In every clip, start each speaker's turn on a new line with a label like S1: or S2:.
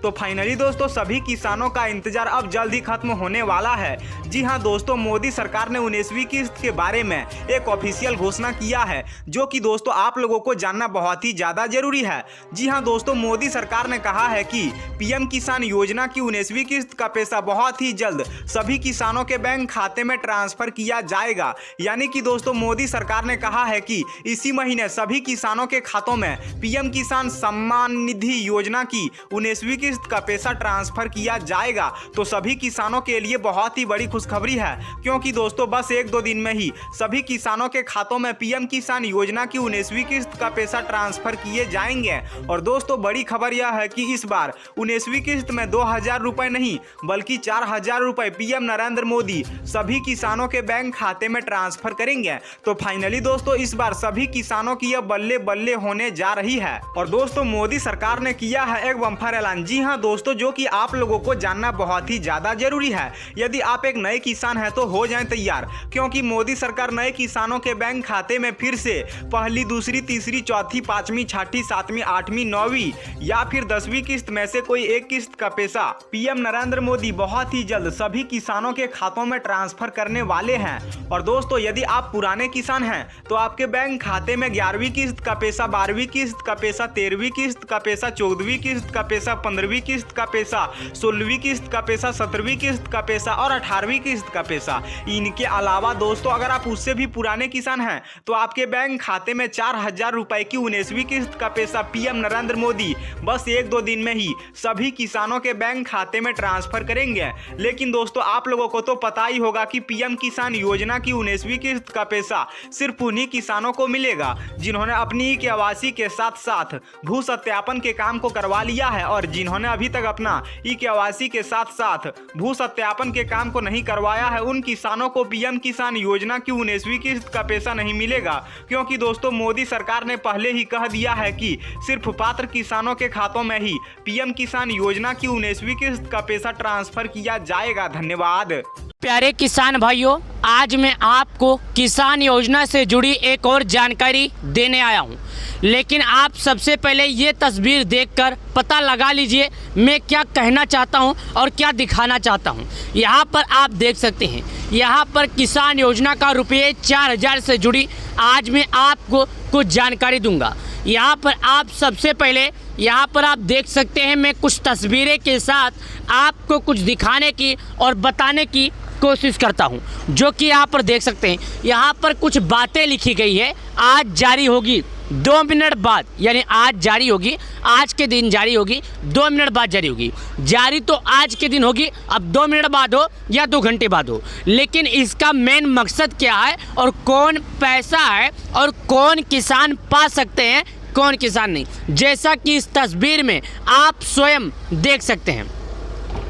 S1: तो फाइनली दोस्तों सभी किसानों का इंतजार अब जल्द ही खत्म होने वाला है। जी हाँ दोस्तों, मोदी सरकार ने 19वीं किस्त के बारे में एक ऑफिशियल घोषणा किया है, जो कि दोस्तों आप लोगों को जानना बहुत ही ज्यादा जरूरी है। जी हाँ दोस्तों, मोदी सरकार ने कहा है कि पीएम किसान योजना की 19वीं किस्त का पैसा बहुत ही जल्द सभी किसानों के बैंक खाते में ट्रांसफर किया जाएगा। यानी कि दोस्तों मोदी सरकार ने कहा है कि इसी महीने सभी किसानों के खातों में पीएम किसान सम्मान निधि योजना की 19वीं किस्त का पैसा ट्रांसफर किया जाएगा। तो सभी किसानों के लिए बहुत ही बड़ी खुशखबरी है, क्योंकि दोस्तों बस 1-2 दिन में ही सभी किसानों के खातों में पीएम किसान योजना की 19वीं किस्त का पैसा ट्रांसफर किए जाएंगे। और दोस्तों बड़ी खबर यह है कि इस बार 19वीं किस्त में 2000 रुपए नहीं बल्कि 4000 रुपए पीएम नरेंद्र मोदी सभी किसानों के बैंक खाते में ट्रांसफर करेंगे। तो फाइनली दोस्तों इस बार सभी किसानों की यह बल्ले बल्ले होने जा रही है। और दोस्तों मोदी सरकार ने किया है एक बम्पर ऐलान। जी हाँ दोस्तों, जो कि आप लोगों को जानना बहुत ही ज्यादा जरूरी है। यदि आप एक नए किसान हैं तो हो जाएं तैयार, क्योंकि मोदी सरकार नए किसानों के बैंक खाते में फिर से पहली, दूसरी, तीसरी, चौथी, पांचवी, छठी, सातवीं, आठवीं, 9वीं या फिर 10वीं किस्त में से कोई एक किस्त का पैसा पीएम नरेंद्र मोदी बहुत ही जल्द सभी किसानों के खातों में ट्रांसफर करने वाले हैं। और दोस्तों यदि आप पुराने किसान हैं तो आपके बैंक खाते में 11वीं किस्त का पैसा, 12वीं किस्त का पैसा, 13वीं किस्त का पैसा, 14वीं किस्त का पैसा, 15वीं किस्त का पैसा, 16वीं किस्त का पैसा, 17वीं किस्त का पैसा और 18वीं किस्त का पैसा। इनके अलावा दोस्तों अगर आप उससे भी पुराने किसान हैं तो आपके बैंक खाते में 4000 रुपए की 19वीं किस्त का पैसा पीएम नरेंद्र मोदी बस 1-2 दिन में ही सभी किसानों के बैंक खाते में ट्रांसफर करेंगे। लेकिन दोस्तों आप लोगों को तो पता ही होगा कि पीएम किसान योजना की 19वीं किस्त का पैसा सिर्फ उन्हीं किसानों को मिलेगा जिन्होंने अपनी ई-केवाईसी के साथ साथ भू सत्यापन के काम को करवा लिया है, और जिन्होंने अभी तक अपना ई-केवाईसी के साथ साथ भू सत्यापन के काम को नहीं करवाया है उन किसानों को पीएम किसान योजना की 19वीं किस्त का पैसा नहीं मिलेगा। क्योंकि दोस्तों मोदी सरकार ने पहले ही कह दिया है कि सिर्फ पात्र किसानों के खातों में ही पीएम किसान योजना की 19वीं किस्त का पैसा ट्रांसफर किया जाएगा। धन्यवाद।
S2: प्यारे किसान भाइयों, आज मैं आपको किसान योजना से जुड़ी एक और जानकारी देने आया हूं। लेकिन आप सबसे पहले ये तस्वीर देखकर पता लगा लीजिए मैं क्या कहना चाहता हूं और क्या दिखाना चाहता हूं। यहां पर आप देख सकते हैं, यहां पर किसान योजना का रुपये 4000 से जुड़ी आज मैं आपको कुछ जानकारी दूंगा। यहाँ पर आप सबसे पहले यहाँ पर आप देख सकते हैं मैं कुछ तस्वीरें के साथ आपको कुछ दिखाने की और बताने की कोशिश करता हूँ, जो कि यहाँ पर देख सकते हैं। यहाँ पर कुछ बातें लिखी गई है, आज जारी होगी 2 मिनट बाद, यानी आज जारी होगी, आज के दिन जारी होगी, 2 मिनट बाद जारी होगी। जारी तो आज के दिन होगी, अब 2 मिनट बाद हो या 2 घंटे बाद हो, लेकिन इसका मेन मकसद क्या है और कौन पैसा है और कौन किसान पा सकते हैं, कौन किसान नहीं, जैसा कि इस तस्वीर में आप स्वयं देख सकते हैं।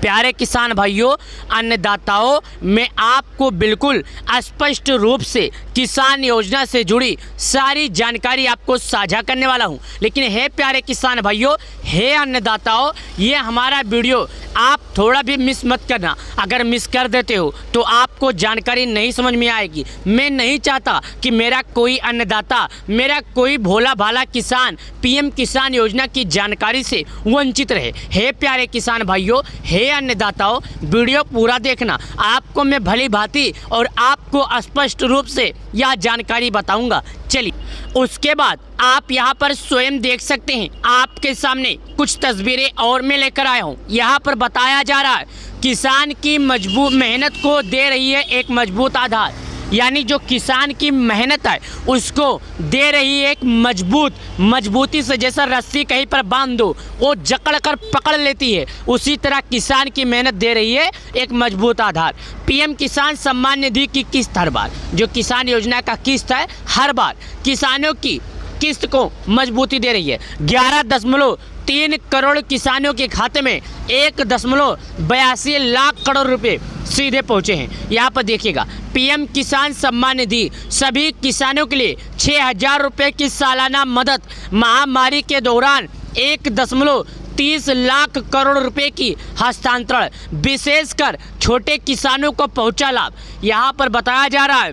S2: प्यारे किसान भाइयों, अन्नदाताओं, मैं आपको बिल्कुल स्पष्ट रूप से किसान योजना से जुड़ी सारी जानकारी आपको साझा करने वाला हूं। लेकिन हे प्यारे किसान भाइयों, हे अन्नदाताओं, ये हमारा वीडियो आप थोड़ा भी मिस मत करना। अगर मिस कर देते हो तो आपको जानकारी नहीं समझ में आएगी। मैं नहीं चाहता कि मेरा कोई अन्नदाता, मेरा कोई भोला भाला किसान पीएम किसान योजना की जानकारी से वंचित रहे। हे प्यारे किसान भाइयों, हे अन्नदाताओं, वीडियो पूरा देखना। आपको मैं भली भांति और आपको स्पष्ट रूप से यह जानकारी बताऊंगा। चलिए, उसके बाद आप यहाँ पर स्वयं देख सकते हैं, आपके सामने कुछ तस्वीरें और मैं लेकर आया हूँ। यहाँ पर बताया जा रहा है किसान की मजबूत मेहनत को दे रही है एक मजबूत आधार, यानी जो किसान की मेहनत है उसको दे रही है एक मजबूती से, जैसा रस्सी कहीं पर बांध दो वो जकड़ कर पकड़ लेती है, उसी तरह किसान की मेहनत दे रही है एक मजबूत आधार। पीएम किसान सम्मान निधि की किस्त हर बार, जो किसान योजना का किस्त है, हर बार किसानों की किस्त को मजबूती दे रही है। 11.3 करोड़ किसानों के खाते में 1.82 लाख करोड़ रुपए सीधे पहुंचे हैं। यहाँ पर देखिएगा, पीएम किसान सम्मान निधि सभी किसानों के लिए 6000 रुपये की सालाना मदद, महामारी के दौरान 1.30 लाख करोड़ रुपए की हस्तांतरण, विशेषकर छोटे किसानों को पहुंचा लाभ। यहाँ पर बताया जा रहा है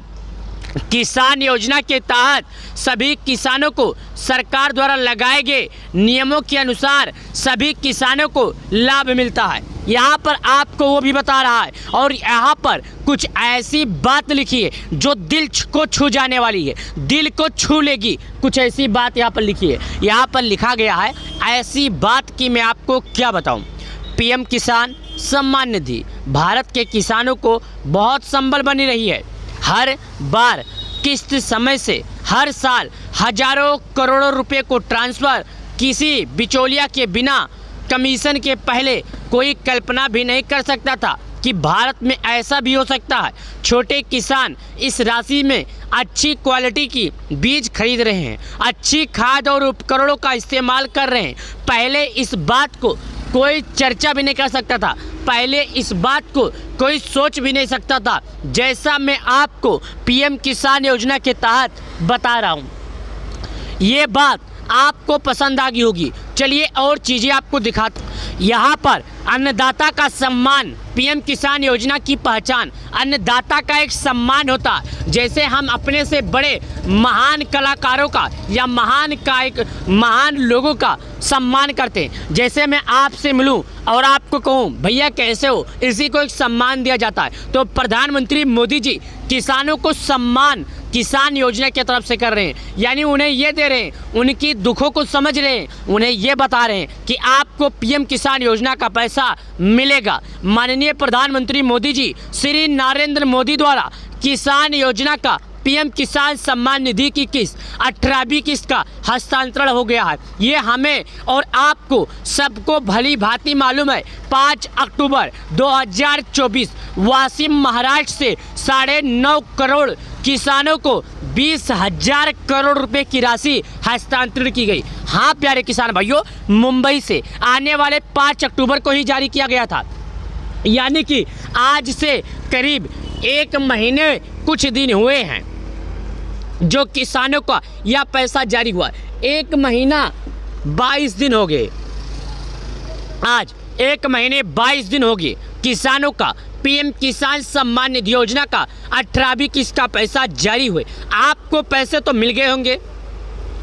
S2: किसान योजना के तहत सभी किसानों को सरकार द्वारा लगाए गए नियमों के अनुसार सभी किसानों को लाभ मिलता है। यहाँ पर आपको वो भी बता रहा है और यहाँ पर कुछ ऐसी बात लिखी है जो दिल को छू जाने वाली है, दिल को छू लेगी। कुछ ऐसी बात यहाँ पर लिखी है। यहाँ पर लिखा गया है ऐसी बात कि मैं आपको क्या बताऊँ। पीएम किसान सम्मान निधि भारत के किसानों को बहुत संबल बनी रही है। हर बार किस्त समय से हर साल हजारों करोड़ों रुपए को ट्रांसफ़र किसी बिचौलिया के बिना कमीशन के पहले कोई कल्पना भी नहीं कर सकता था कि भारत में ऐसा भी हो सकता है। छोटे किसान इस राशि में अच्छी क्वालिटी की बीज खरीद रहे हैं, अच्छी खाद और उपकरणों का इस्तेमाल कर रहे हैं। पहले इस बात को कोई चर्चा भी नहीं कर सकता था, पहले इस बात को कोई सोच भी नहीं सकता था, जैसा मैं आपको पीएम किसान योजना के तहत बता रहा हूँ। ये बात आपको पसंद आ गई होगी। चलिए और चीज़ें आपको दिखाते। यहाँ पर अन्नदाता का सम्मान, पीएम किसान योजना की पहचान अन्नदाता का एक सम्मान होता है। जैसे हम अपने से बड़े महान कलाकारों का या महान लोगों का सम्मान करते हैं। जैसे मैं आपसे मिलूं और आपको कहूं भैया कैसे हो, इसी को एक सम्मान दिया जाता है। तो प्रधानमंत्री मोदी जी किसानों को सम्मान किसान योजना की तरफ से कर रहे हैं, यानी उन्हें ये दे रहे हैं, उनकी दुखों को समझ रहे हैं, उन्हें ये बता रहे हैं कि आपको पीएम किसान योजना का पैसा मिलेगा। माननीय प्रधानमंत्री मोदी जी श्री नरेंद्र मोदी द्वारा किसान योजना का पीएम किसान सम्मान निधि की किस्त 18वीं किस्त का हस्तांतरण हो गया है। ये हमें और आपको सबको भली भांति मालूम है। 5 अक्टूबर 2024 वाशिम महाराष्ट्र से 9.5 करोड़ किसानों को 20,000 करोड़ रुपए की राशि हस्तांतरित की गई। हाँ प्यारे किसान भाइयों, मुंबई से आने वाले 5 अक्टूबर को ही जारी किया गया था, यानी कि आज से करीब 1 महीने कुछ दिन हुए हैं जो किसानों का यह पैसा जारी हुआ। 1 महीना 22 दिन हो गए, आज 1 महीने 22 दिन हो गए किसानों का पीएम किसान सम्मान निधि योजना का 18वीं किस्त का पैसा जारी हुए। आपको पैसे तो मिल गए होंगे।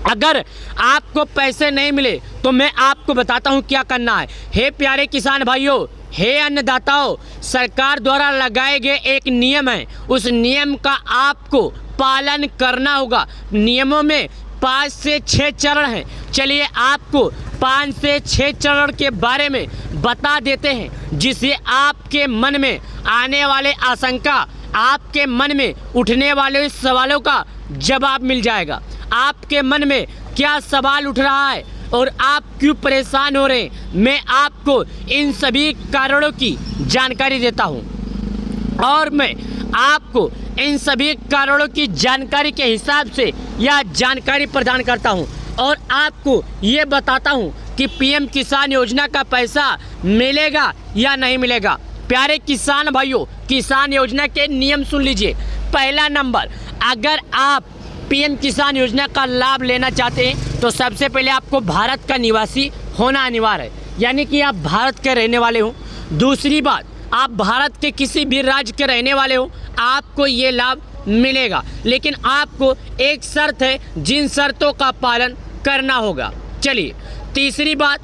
S2: अगर आपको पैसे नहीं मिले तो मैं आपको बताता हूं क्या करना है। हे प्यारे किसान भाइयों, हे अन्नदाताओं, सरकार द्वारा लगाए गए एक नियम है, उस नियम का आपको पालन करना होगा। नियमों में 5 से 6 चरण हैं। चलिए आपको 5 से 6 चरण के बारे में बता देते हैं, जिससे आपके मन में आने वाले आशंका, आपके मन में उठने वाले सवालों का जवाब मिल जाएगा। आपके मन में क्या सवाल उठ रहा है और आप क्यों परेशान हो रहे हैं, मैं आपको इन सभी कारणों की जानकारी देता हूं और मैं आपको इन सभी कारणों की जानकारी के हिसाब से यह जानकारी प्रदान करता हूं और आपको ये बताता हूं कि पीएम किसान योजना का पैसा मिलेगा या नहीं मिलेगा। प्यारे किसान भाइयों, किसान योजना के नियम सुन लीजिए। पहला नंबर, अगर आप पीएम किसान योजना का लाभ लेना चाहते हैं तो सबसे पहले आपको भारत का निवासी होना अनिवार्य है, यानी कि आप भारत के रहने वाले हो। दूसरी बात, आप भारत के किसी भी राज्य के रहने वाले हो, आपको ये लाभ मिलेगा, लेकिन आपको एक शर्त है, जिन शर्तों का पालन करना होगा। चलिए तीसरी बात,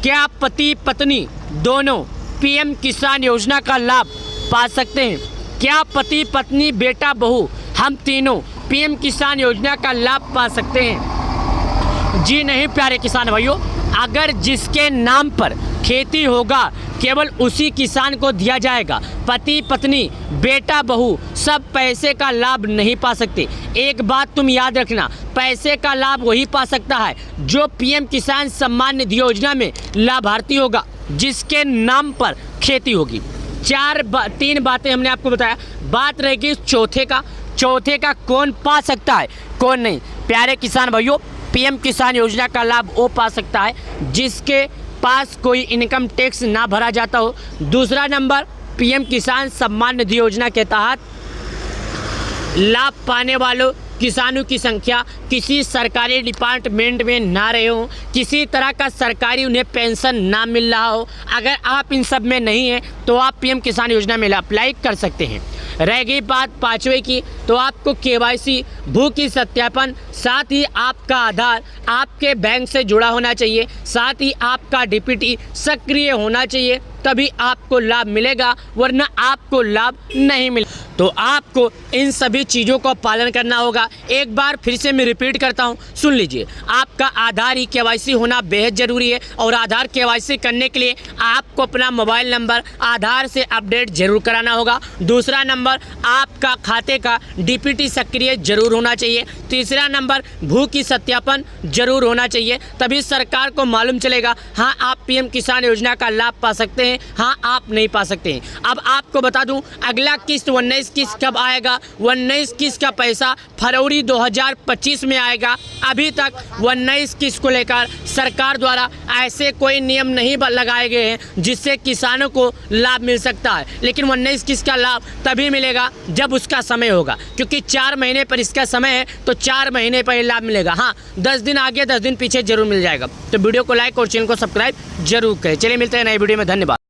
S2: क्या पति पत्नी दोनों पीएम किसान योजना का लाभ पा सकते हैं? क्या पति पत्नी बेटा बहू हम तीनों पीएम किसान योजना का लाभ पा सकते हैं? जी नहीं प्यारे किसान भाइयों, अगर जिसके नाम पर खेती होगा केवल उसी किसान को दिया जाएगा। पति पत्नी बेटा बहू सब पैसे का लाभ नहीं पा सकते। एक बात तुम याद रखना, पैसे का लाभ वही पा सकता है जो पीएम किसान सम्मान निधि योजना में लाभार्थी होगा, जिसके नाम पर खेती होगी। 3 बातें हमने आपको बताया। बात रहेगी चौथे का कौन पा सकता है कौन नहीं। प्यारे किसान भाइयों, पीएम किसान योजना का लाभ वो पा सकता है जिसके पास कोई इनकम टैक्स ना भरा जाता हो। दूसरा नंबर, पीएम किसान सम्मान निधि योजना के तहत लाभ पाने वालों किसानों की संख्या किसी सरकारी डिपार्टमेंट में ना रहे हो, किसी तरह का सरकारी उन्हें पेंशन ना मिल रहा हो। अगर आप इन सब में नहीं हैं तो आप पीएम किसान योजना में अप्लाई कर सकते हैं। रह गई बात 5वें की, तो आपको KYC भू की सत्यापन, साथ ही आपका आधार आपके बैंक से जुड़ा होना चाहिए, साथ ही आपका DPT सक्रिय होना चाहिए, तभी आपको लाभ मिलेगा, वरना आपको लाभ नहीं मिलेगा। तो आपको इन सभी चीज़ों का पालन करना होगा। एक बार फिर से मैं रिपीट करता हूँ, सुन लीजिए। आपका आधार ही KYC होना बेहद ज़रूरी है और आधार KYC करने के लिए आपको अपना मोबाइल नंबर आधार से अपडेट जरूर कराना होगा। दूसरा नंबर, आपका खाते का DPT सक्रिय जरूर होना चाहिए। तीसरा नंबर, भू की सत्यापन जरूर होना चाहिए, तभी सरकार को मालूम चलेगा हाँ आप PM किसान योजना का लाभ पा सकते हैं, हाँ आप नहीं पा सकते हैं। अब आपको बता दूं, अगला किस्त 19 किस्त कब आएगा। 19 किस्त का पैसा फरवरी 2025 में आएगा। अभी तक 19 किस्त को लेकर सरकार द्वारा ऐसे कोई नियम नहीं लगाए गए हैं जिससे किसानों को लाभ मिल सकता है, लेकिन 19 किस्त का लाभ तभी मिलेगा जब उसका समय होगा, क्योंकि 4 महीने पर इसका समय है, तो 4 महीने पर लाभ मिलेगा। हाँ, 10 दिन आगे 10 दिन पीछे जरूर मिल जाएगा। तो वीडियो को लाइक और चैनल को सब्सक्राइब जरूर करें। चलिए मिलते हैं नई वीडियो में, धन्यवाद।